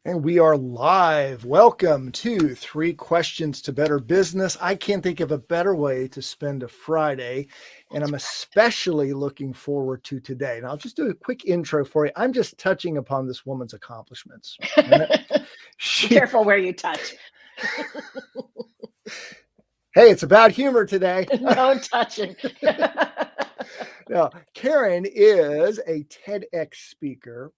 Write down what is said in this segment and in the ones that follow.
And we are live. Welcome to Three Questions to Better Business. I can't think of a better way to spend a Friday, and I'm especially looking forward to today. And I'll just do a quick intro for you. I'm just touching upon this woman's accomplishments. Be careful where you touch. Hey, it's about humor today. No touching. Now, Karyn is a TEDx speaker.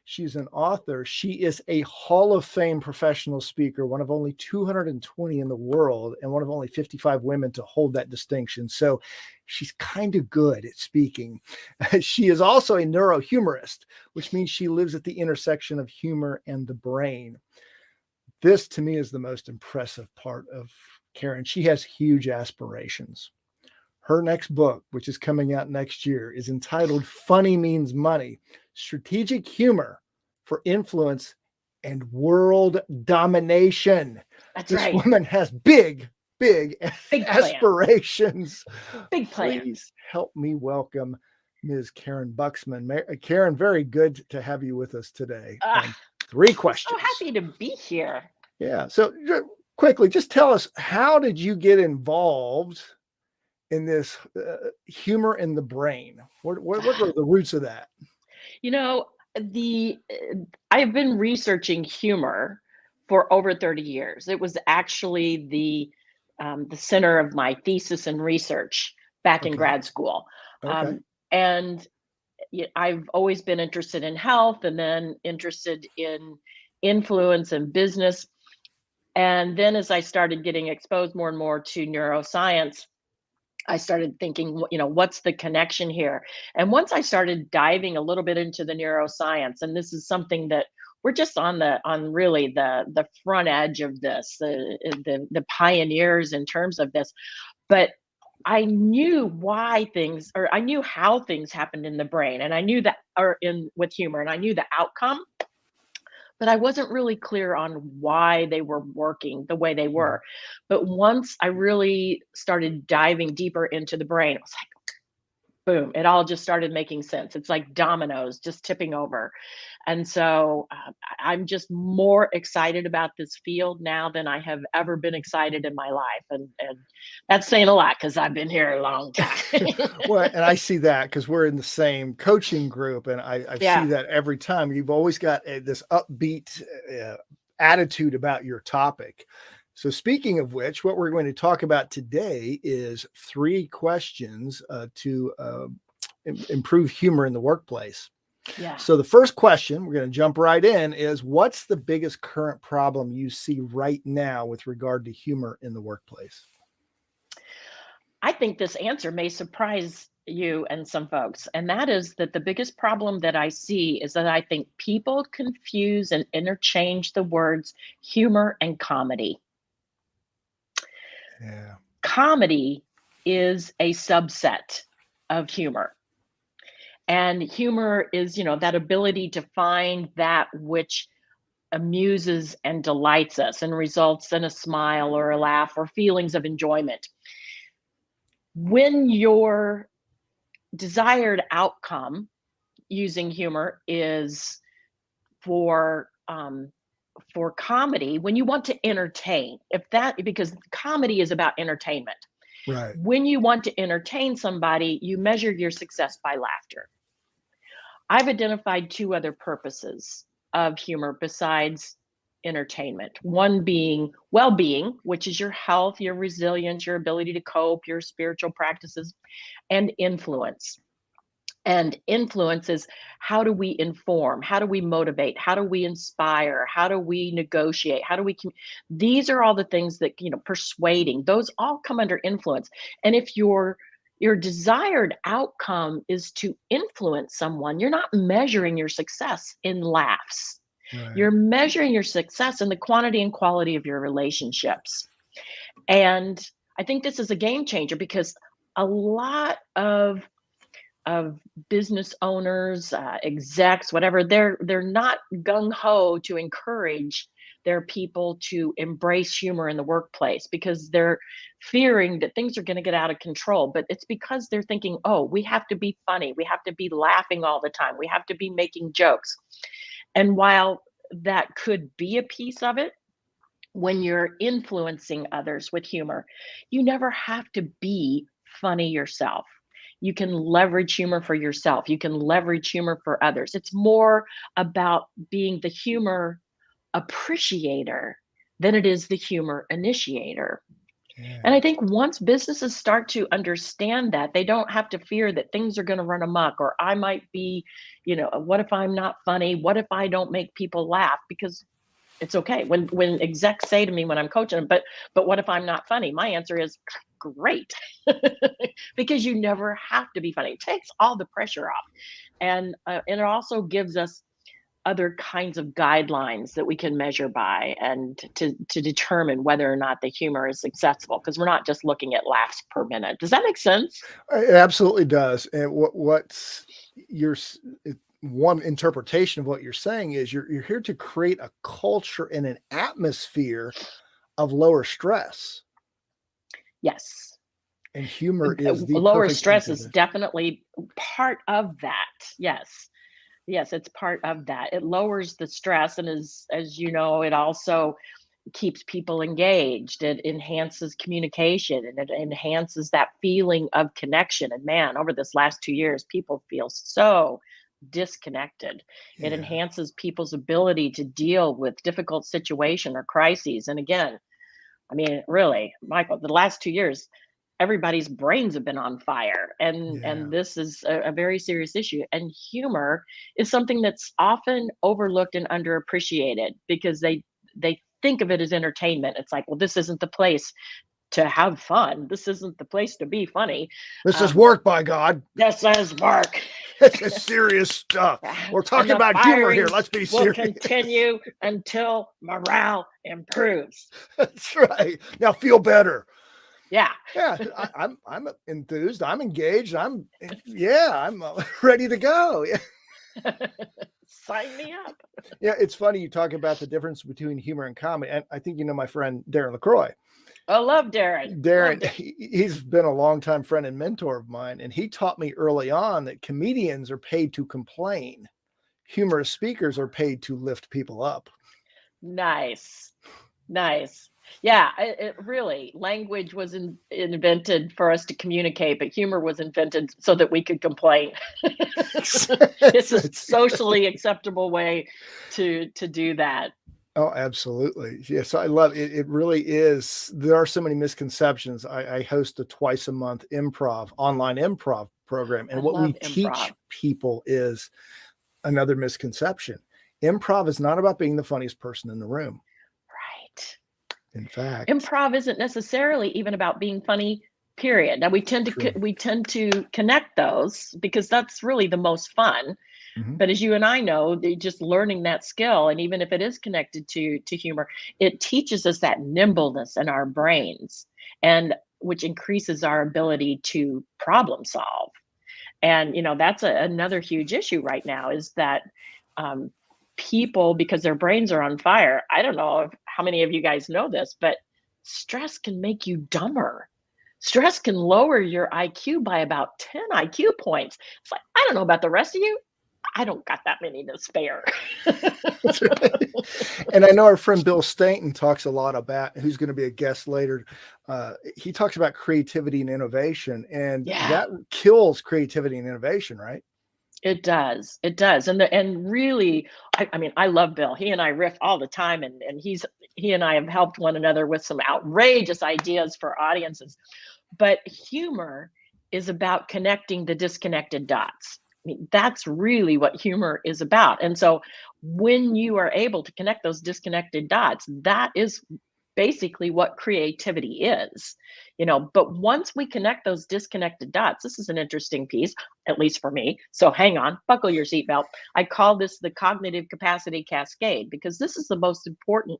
She's an author. She is a Hall of Fame professional speaker, one of only 220 in the world, and one of only 55 women to hold that distinction. So she's kind of good at speaking. She is also a neurohumorist, which means she lives at the intersection of humor and the brain. This, to me, is the most impressive part of Karyn. She has huge aspirations. Her next book, which is coming out next year, is entitled Funny Means Money: Strategic Humor for Influence and World Domination. That's This right. woman has big Big aspirations. Big plan. Please help me welcome Ms. Karyn Buxman. Karyn, very good to have you with us today. Three I'm questions. so happy to be here. Yeah. So quickly, just tell us, how did you get involved in this humor in the brain? What are the roots of that? You know, I've been researching humor for over 30 years. It was actually the center of my thesis and research back in Okay. grad school. Okay. And I've always been interested in health and then interested in influence and business. And then as I started getting exposed more and more to neuroscience, I started thinking, what's the connection here? And once I started diving a little bit into the neuroscience, and this is something that we're just on really the front edge of this, the pioneers in terms of this. But I knew I knew how things happened in the brain, and I knew that, or in with humor, and I knew the outcome, but I wasn't really clear on why they were working the way they were. But once I really started diving deeper into the brain, I was like, boom, it all just started making sense. It's like dominoes just tipping over. And so I'm just more excited about this field now than I have ever been excited in my life. And that's saying a lot because I've been here a long time. Well, and I see that because we're in the same coaching group, and I see Yeah. that every time. You've always got this upbeat attitude about your topic. So, speaking of which, what we're going to talk about today is three questions to improve humor in the workplace. Yeah. So, the first question, we're going to jump right in, is what's the biggest current problem you see right now with regard to humor in the workplace? I think this answer may surprise you and some folks. And that is that the biggest problem that I see is that I think people confuse and interchange the words humor and comedy. Yeah. Comedy is a subset of humor. And humor is, that ability to find that which amuses and delights us and results in a smile or a laugh or feelings of enjoyment. When your desired outcome using humor is for comedy, when you want to entertain, because comedy is about entertainment. Right. When you want to entertain somebody, you measure your success by laughter. I've identified two other purposes of humor besides entertainment. One being well-being, which is your health, your resilience, your ability to cope, your spiritual practices, and influence. And influence is, how do we inform? How do we motivate? How do we inspire? How do we negotiate? These are all the things that, persuading, those all come under influence. And if your desired outcome is to influence someone, you're not measuring your success in laughs. Right. You're measuring your success in the quantity and quality of your relationships. And I think this is a game changer because a lot of business owners, execs, whatever, they're not gung ho to encourage their people to embrace humor in the workplace because they're fearing that things are going to get out of control. But it's because they're thinking, oh, we have to be funny, we have to be laughing all the time, we have to be making jokes. And while that could be a piece of it when you're influencing others with humor. You never have to be funny yourself. You can leverage humor for yourself. You can leverage humor for others. It's more about being the humor appreciator than it is the humor initiator. And I Yeah. think once businesses start to understand that, they don't have to fear that things are going to run amok, or I might be, what if I'm not funny? What if I don't make people laugh? Because it's okay. When execs say to me when I'm coaching them, but what if I'm not funny? My answer is great. Because you never have to be funny. It takes all the pressure off. And it also gives us other kinds of guidelines that we can measure by and to determine whether or not the humor is successful, because we're not just looking at laughs per minute. Does that make sense? It absolutely does. And what's your one interpretation of what you're saying is you're here to create a culture and an atmosphere of lower stress, Yes. and humor is the Lower perfect thing stress for is this. definitely part of that. Yes. Yes, it's part of that. It lowers the stress, and as you know, it also keeps people engaged. It enhances communication, and it enhances that feeling of connection. And man, over this last 2 years, people feel so disconnected. It Yeah. enhances people's ability to deal with difficult situation or crises. And again, I mean, really, Michael, the last 2 years, everybody's brains have been on fire, and Yeah. this is a very serious issue. And humor is something that's often overlooked and underappreciated because they think of it as entertainment. It's like, well, this isn't the place to have fun. This isn't the place to be funny. This is Um, work, by God. this is work. This is serious stuff. We're And talking the about humor here. firings Let's be will serious. continue until morale improves. That's right. Now feel better. Yeah. Yeah, I'm enthused. I'm engaged. I'm ready to go. Yeah. Sign me up. Yeah, it's funny you talk about the difference between humor and comedy, and I think you know my friend Darren LaCroix. I love Darren. Love Darren, Darren. he's been a longtime friend and mentor of mine, and he taught me early on that comedians are paid to complain. Humorous speakers are paid to lift people up. Nice. Nice. Yeah, it really, language was invented for us to communicate, but humor was invented so that we could complain. It's a It's- socially acceptable way to do that. oh, absolutely. Yes, I love it. It really is. There are so many misconceptions. I host a twice a month online improv program. I And what we love teach improv. people is another misconception. Improv is not about being the funniest person in the room. Right. In fact, Improv isn't necessarily even about being funny, period. Now true. we tend to connect those because that's really the most fun. Mhm. But as you and I know, just learning that skill, and even if it is connected to humor, it teaches us that nimbleness in our brains, and which increases our ability to problem solve. And that's another huge issue right now is that um, people, because their brains are on fire. I don't know how many of you guys know this, but stress can make you dumber. Stress can lower your IQ by about 10 IQ points. It's like, I don't know about the rest of you. I don't got that many to spare. That's right. And I know our friend Bill Stanton talks a lot about, who's going to be a guest later. He talks about creativity and innovation, and Yeah, that kills creativity and innovation, right? it does. It does. And really, I mean, I love Bill. He and I riff all the time, and he and I have helped one another with some outrageous ideas for audiences. But humor is about connecting the disconnected dots. I mean, that's really what humor is about. And so when you are able to connect those disconnected dots, that is basically what creativity is. But once we connect those disconnected dots, this is an interesting piece, at least for me. So hang on, buckle your seatbelt. I call this the cognitive capacity cascade because this is the most important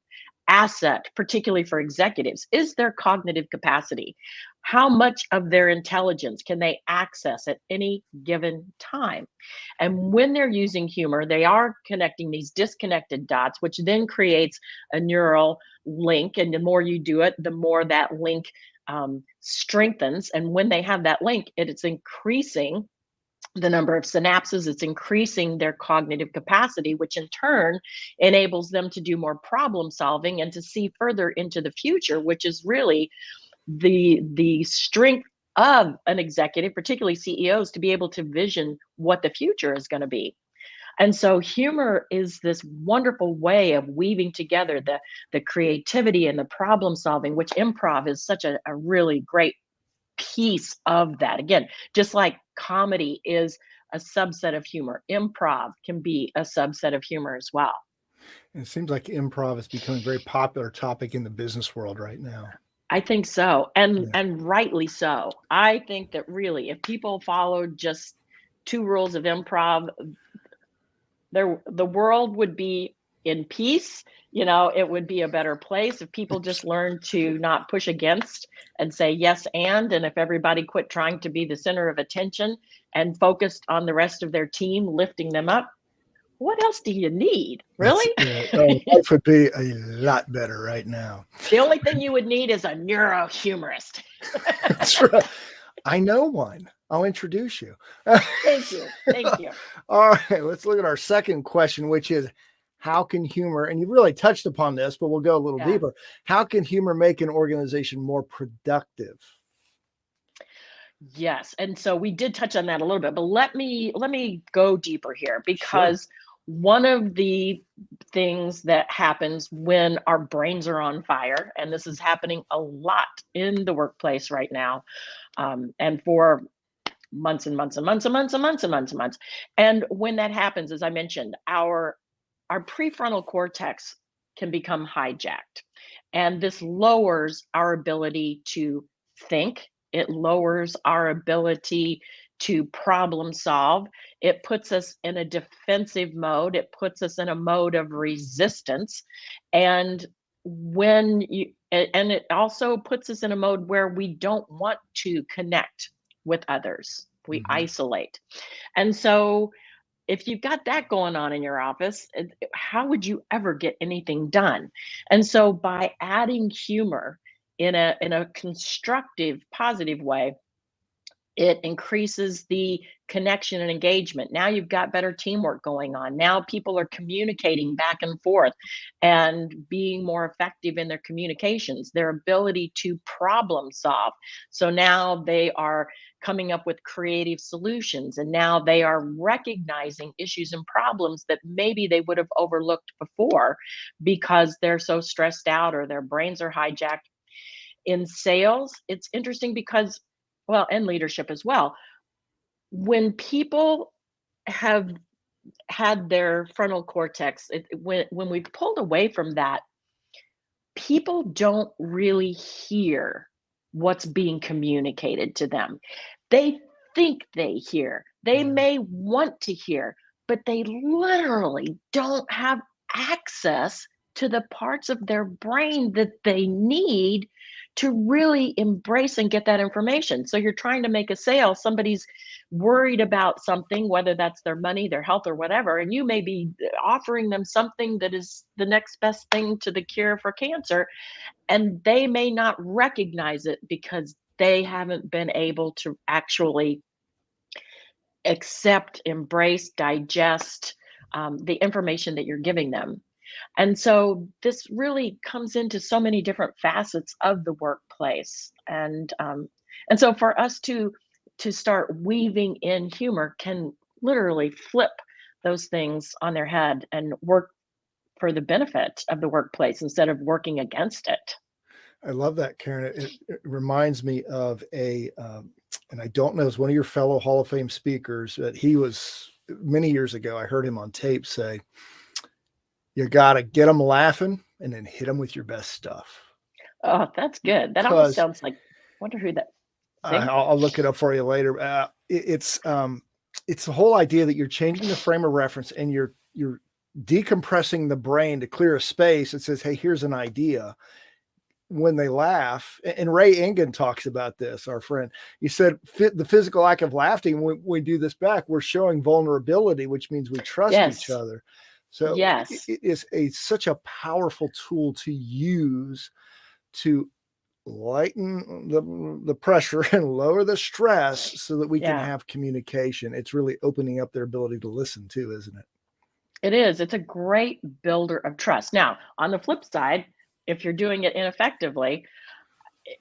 asset, particularly for executives, is their cognitive capacity. How much of their intelligence can they access at any given time? And when they're using humor, they are connecting these disconnected dots, which then creates a neural link. And the more you do it, the more that link strengthens. And when they have that link, it's increasing the number of synapses. It's increasing their cognitive capacity, which in turn enables them to do more problem solving and to see further into the future, which is really the strength of an executive, particularly CEOs, to be able to vision what the future is going to be. And so humor is this wonderful way of weaving together the creativity and the problem solving, which improv is such a really great piece of that. Again, just like comedy is a subset of humor, improv can be a subset of humor as well. And it seems like improv is becoming a very popular topic in the business world right now. I think so, and Yeah. and rightly so. I think that really, if people followed just two rules of improv, the world would be in peace. It would be a better place if people just learned to not push against and say yes and if everybody quit trying to be the center of attention and focused on the rest of their team lifting them up. What else do you need, That's really? it. Oh, life would be a lot better right now. The only thing you would need is a neurohumorist. That's right. I know one. I'll introduce you. Thank you. Thank you. All right, let's look at our second question, which is how can humor, and you really touched upon this, but we'll go a little Yeah. deeper. How can humor make an organization more productive? Yes, and so we did touch on that a little bit, but let me go deeper here, Sure. because one of the things that happens when our brains are on fire, and this is happening a lot in the workplace right now, and for months and months and months and months and months and months and months. And when that happens, as I mentioned, our prefrontal cortex can become hijacked. And this lowers our ability to think. It lowers our ability to problem solve. It puts us in a defensive mode. It puts us in a mode of resistance. And and it also puts us in a mode where we don't want to connect with others. We Mhm. isolate. And so if you've got that going on in your office, how would you ever get anything done? And so by adding humor in a constructive, positive way, it increases the connection and engagement. Now you've got better teamwork going on. Now people are communicating back and forth and being more effective in their communications, their ability to problem solve. So now they are coming up with creative solutions, and now they are recognizing issues and problems that maybe they would have overlooked before because they're so stressed out or their brains are hijacked. In sales, it's interesting because, well, and leadership as well, when people have had their frontal cortex, when we've pulled away from that, people don't really hear what's being communicated to them. They think they hear, they Yeah. may want to hear, but they literally don't have access to the parts of their brain that they need to really embrace and get that information. So you're trying to make a sale, somebody's worried about something, whether that's their money, their health, or whatever, and you may be offering them something that is the next best thing to the cure for cancer, and they may not recognize it because they haven't been able to actually accept, embrace, digest the information that you're giving them. And so this really comes into so many different facets of the workplace. And so for us to start weaving in humor can literally flip those things on their head and work for the benefit of the workplace instead of working against it. I love that, Karen. It reminds me of and I don't know, it's one of your fellow Hall of Fame speakers, but he was many years ago. I heard him on tape say, you got to get them laughing and then hit them with your best stuff. Oh, that's good. That almost Because sounds like, wonder who that sing? I'll look it up for you later. It's the whole idea that you're changing the frame of reference and you're decompressing the brain to clear a space that says, hey, here's an idea. When they laugh, and Ray Engen talks about this, our friend, he said, the physical act of laughing, when we do this back, we're showing vulnerability, which means we trust each Yes. other. So Yes. it is such a powerful tool to use to lighten the pressure and lower the stress so that we can Yeah, have communication. It's really opening up their ability to listen too, isn't it? it is. It's a great builder of trust. Now, on the flip side, if you're doing it ineffectively,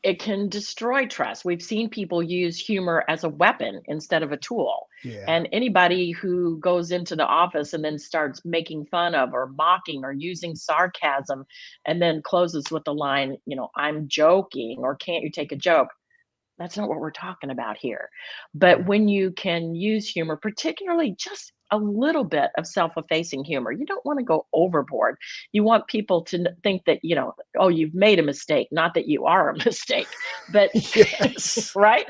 it can destroy trust. We've seen people use humor as a weapon instead of a tool. Yeah. And anybody who goes into the office and then starts making fun of or mocking or using sarcasm and then closes with the line, I'm joking or can't you take a joke? That's not what we're talking about here. But Yeah. when you can use humor, particularly just a little bit of self-effacing humor, you don't want to go overboard. You want people to think that, oh, you've made a mistake, not that you are a mistake. But Yes. right?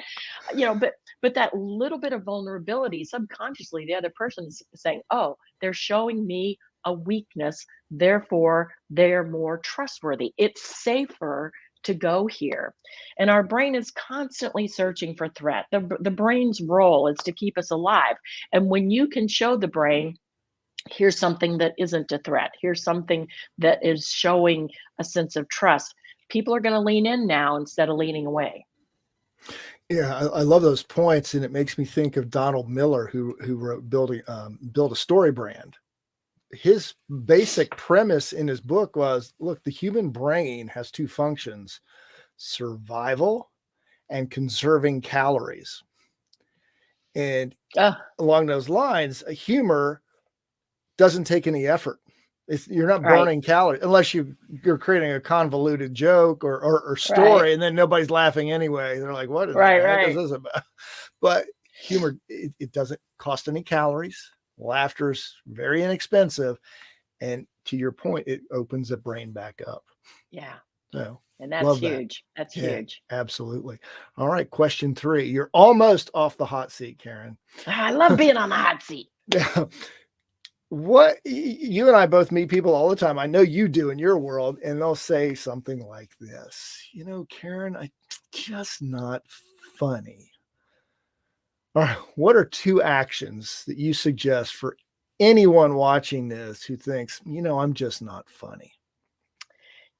But that little bit of vulnerability, subconsciously, the other person is saying, "Oh, they're showing me a weakness, therefore they're more trustworthy. It's safer to go here." And our brain is constantly searching for threat. The brain's role is to keep us alive. And when you can show the brain, here's something that isn't a threat, here's something that is showing a sense of trust, people are going to lean in now instead of leaning away. Yeah, I love those points, and it makes me think of Donald Miller, who wrote Build a Story Brand. His basic premise in his book was, look, the human brain has two functions: survival and conserving calories. And Uh, along those lines, a humor doesn't take any effort. You're not right, burning calories unless you're creating a convoluted joke or right, story, and then nobody's laughing anyway. They're like, "What in the right, heck is right. this about?" But humor, it doesn't cost any calories. Laughter's very inexpensive, and to your point, it opens the brain back up. Yeah, So, and that's love that. huge. That's Yeah, huge. absolutely. All right, question 3. You're almost off the hot seat, Karyn. I love being on the hot seat. Yeah. You and I both meet people all the time. I know you do in your world, and they'll say something like this, Karyn, I just not funny. All right, what are 2 actions that you suggest for anyone watching this who thinks, I'm just not funny?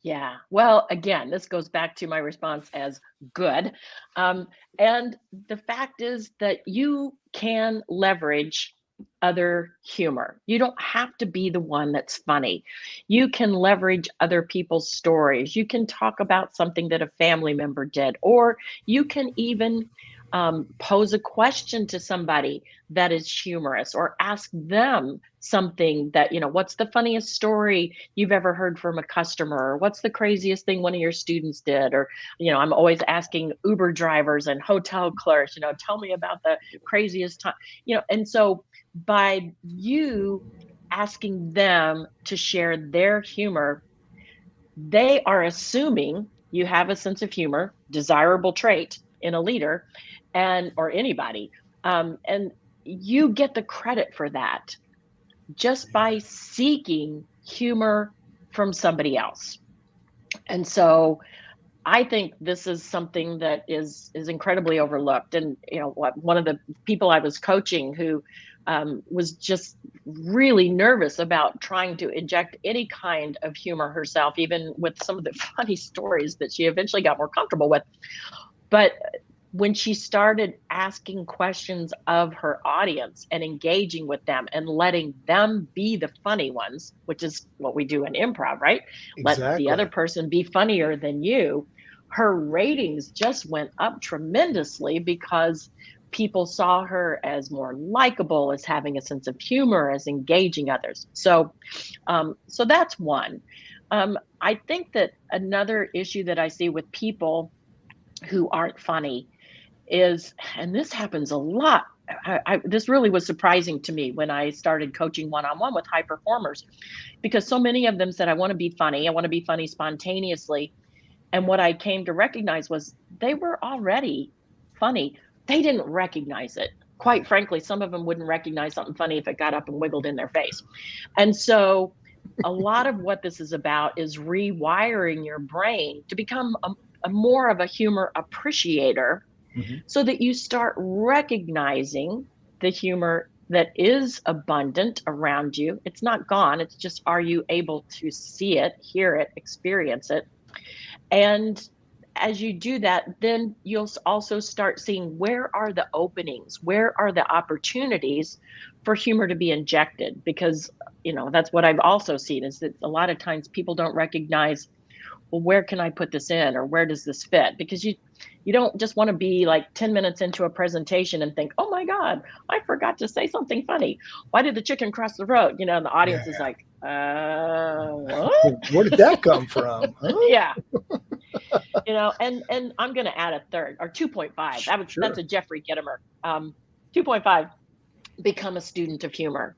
Yeah. Well, again, this goes back to my response as good. Um, and the fact is that you can leverage other humor. You don't have to be the one that's funny. You can leverage other people's stories. You can talk about something that a family member did, or you can even pose a question to somebody that is humorous, or ask them something that, what's the funniest story you've ever heard from a customer, or what's the craziest thing one of your students did, or I'm always asking Uber drivers and hotel clerks, tell me about the craziest time, and so by you asking them to share their humor, they are assuming you have a sense of humor, desirable trait in a leader and or anybody, and you get the credit for that just by Yeah, seeking humor from somebody else. And so I think this is something that is incredibly overlooked. And what one of the people I was coaching who was just really nervous about trying to inject any kind of humor herself, even with some of the funny stories that she eventually got more comfortable with. But when she started asking questions of her audience and engaging with them and letting them be the funny ones, which is what we do in improv, right? Let the other exactly. person be funnier than you. Her ratings just went up tremendously because people saw her as more likable, as having a sense of humor, as engaging others. So that's one. I think that another issue that I see with people who aren't funny is, and this happens a lot. This really was surprising to me when I started coaching one-on-one with high performers, because so many of them said, I want to be funny. I want to be funny spontaneously. And what I came to recognize was they were already funny. They didn't recognize it. Quite frankly, some of them wouldn't recognize something funny if it got up and wiggled in their face. And so a lot of what this is about is rewiring your brain to become a more of a humor appreciator, Mhm. so that you start recognizing the humor that is abundant around you. It's not gone. It's just, are you able to see it, hear it, experience it? And as you do that, then you'll also start seeing where are the openings, where are the opportunities for humor to be injected. Because, that's what I've also seen is that a lot of times people don't recognize, well, where can I put this in, or where does this fit? Because you don't just want to be like 10 minutes into a presentation and think, oh my God, I forgot to say something funny. Why did the chicken cross the road? And the audience is Yeah. like, what? Where did that come from? Huh? Yeah. And I'm going to add a third, or 2.5. That's Sure. a Jeffrey Gitomer. 2.5, become a student of humor.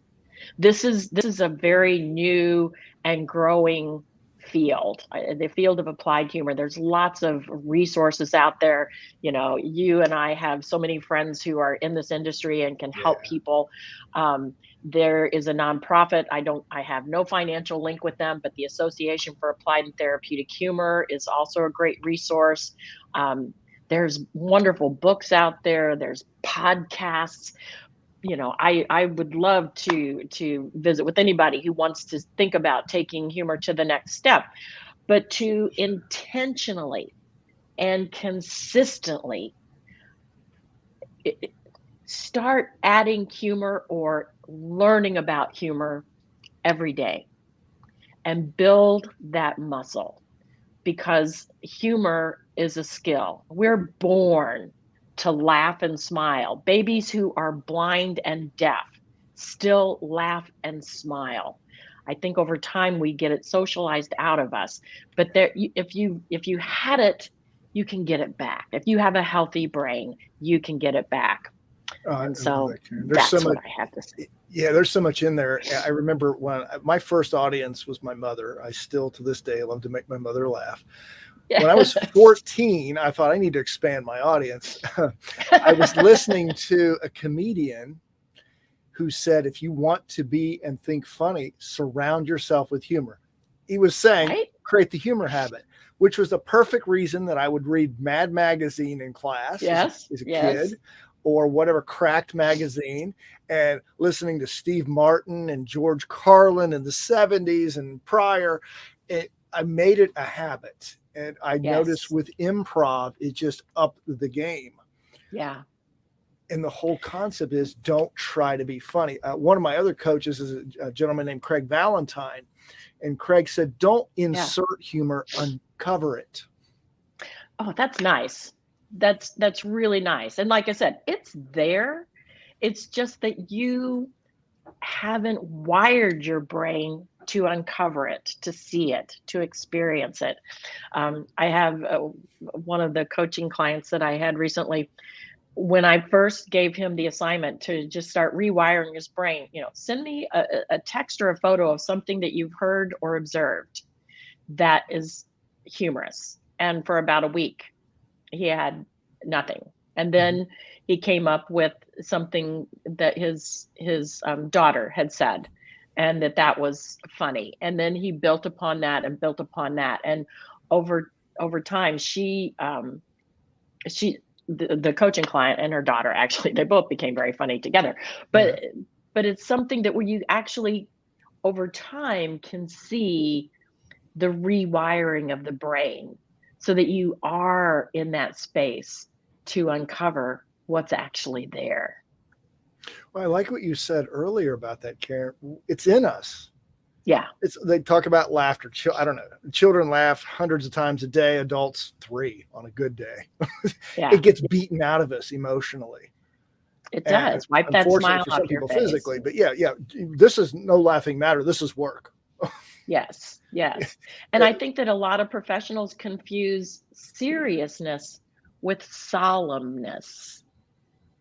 This is a very new and growing field, the field of applied humor. There's lots of resources out there. You and I have so many friends who are in this industry and can help Yeah. people. There is a nonprofit. I have no financial link with them, but the Association for Applied and Therapeutic Humor is also a great resource. There's wonderful books out there. There's podcasts. I would love to visit with anybody who wants to think about taking humor to the next step, but to intentionally and consistently start adding humor or learning about humor every day and build that muscle, because humor is a skill. We're born to laugh and smile. Babies who are blind and deaf still laugh and smile. I think over time we get it socialized out of us. But if you had it, you can get it back. If you have a healthy brain, you can get it back. I And love so that, Karen. There's so that's much. what I have to say. Yeah, there's so much in there. I remember when my first audience was my mother. I still to this day love to make my mother laugh. When I was Yes. 14, I thought I need to expand my audience. I was listening to a comedian who said, if you want to be and think funny, surround yourself with humor. He was saying, Right? create the humor habit, which was the perfect reason that I would read Mad Magazine in class Yes. as a Yes. kid, or whatever Cracked magazine, and listening to Steve Martin and George Carlin in the 70s and prior. I made it a habit. And I noticed Yes. with improv, it just upped the game. Yeah. And the whole concept is don't try to be funny. One of my other coaches is a gentleman named Craig Valentine. And Craig said, don't Yeah. insert humor, uncover it. Oh, that's nice. That's really nice. And like I said, it's there. It's just that you haven't wired your brain to uncover it, to see it, to experience it. I have one of the coaching clients that I had recently. When I first gave him the assignment to just start rewiring his brain, send me a text or a photo of something that you've heard or observed that is humorous. And for about a week, he had nothing. And Mhm. then he came up with something that his daughter had said, and that was funny. And then he built upon that and built upon that. And over time, she the coaching client and her daughter, actually, they both became very funny together. Yeah. But it's something that where you actually over time can see the rewiring of the brain, so that you are in that space to uncover what's actually there. Well, I like what you said earlier about that, Karen. It's in us. Yeah. They talk about laughter. I don't know. Children laugh hundreds of times a day. Adults 3 on a good day. Yeah. It gets beaten out of us emotionally, It and does. Wipe that unfortunately smile for some off your people face. physically. But yeah. This is no laughing matter. This is work. Yes. Yes. And I think that a lot of professionals confuse seriousness with solemnness,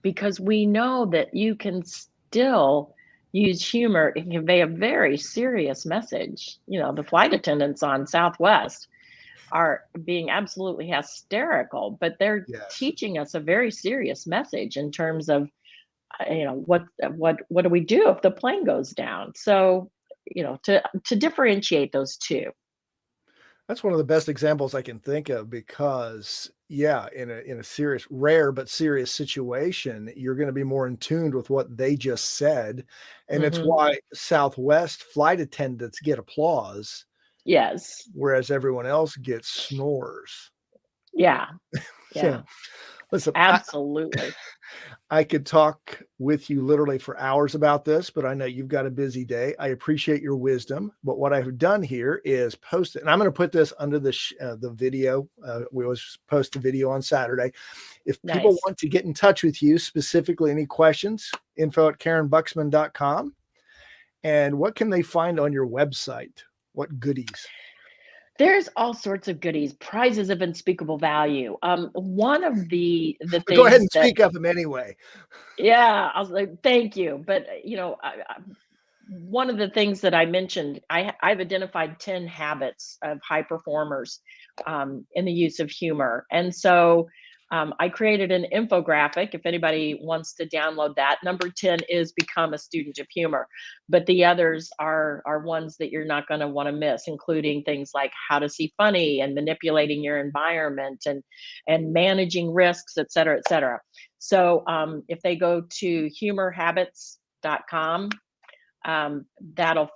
because we know that you can still use humor and convey a very serious message. The flight attendants on Southwest are being absolutely hysterical, but they're Yes. teaching us a very serious message in terms of, what do we do if the plane goes down? So, to differentiate those two. That's one of the best examples I can think of because, yeah, in a serious, rare but serious situation, you're going to be more in tune with what they just said, and it's Hmm. why Southwest flight attendants get applause, Yes. whereas everyone else gets snores. Yeah. Yeah. Yeah. Listen, Absolutely. I could talk with you literally for hours about this, but I know you've got a busy day. I appreciate your wisdom, but what I've done here is post it, and I'm going to put this under the video. We always post the video on Saturday. If people Nice. want to get in touch with you, specifically any questions, info@KarynBuxman.com. And what can they find on your website? What goodies? There's all sorts of goodies, prizes of unspeakable value. One of the But go ahead and things that speak of them anyway. yeah, I was like, "Thank you." But, one of the things that I mentioned, I've identified 10 habits of high performers in the use of humor. And so I created an infographic. If anybody wants to download that, number 10 is become a student of humor. But the others are ones that you're not going to want to miss, including things like how to see funny and manipulating your environment and managing risks, et cetera, et cetera. So if they go to humorhabits.com, that'll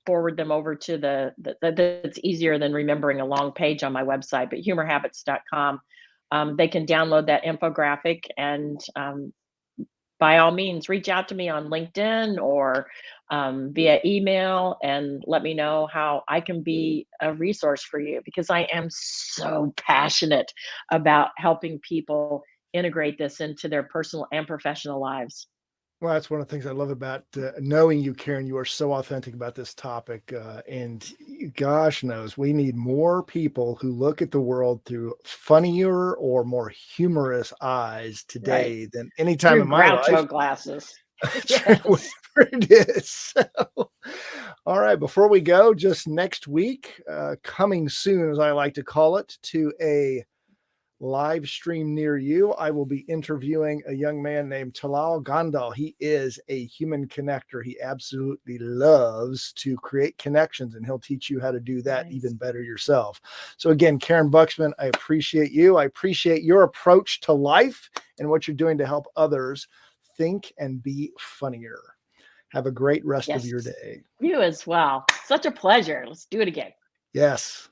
forward them over to that's easier than remembering a long page on my website, but humorhabits.com. They can download that infographic and by all means reach out to me on LinkedIn or via email and let me know how I can be a resource for you because I am so passionate about helping people integrate this into their personal and professional lives. Well, that's one of the things I love about knowing you, Karyn. You are so authentic about this topic. Gosh knows we need more people who look at the world through funnier or more humorous eyes Right. today than any time Through in my life. Groucho glasses. Yes. Whatever it is. So, all right. Before we go, just next week, coming soon, as I like to call it, to a live stream near you, I will be interviewing a young man named Talal Gandal. He is a human connector. He absolutely loves to create connections, and he'll teach you how to do that Nice. even better yourself. So again, Karyn Buxman, I appreciate you. I appreciate your approach to life and what you're doing to help others think and be funnier. Have a great rest of Yes. your day. You as well. Such a pleasure. Let's do it again. Yes.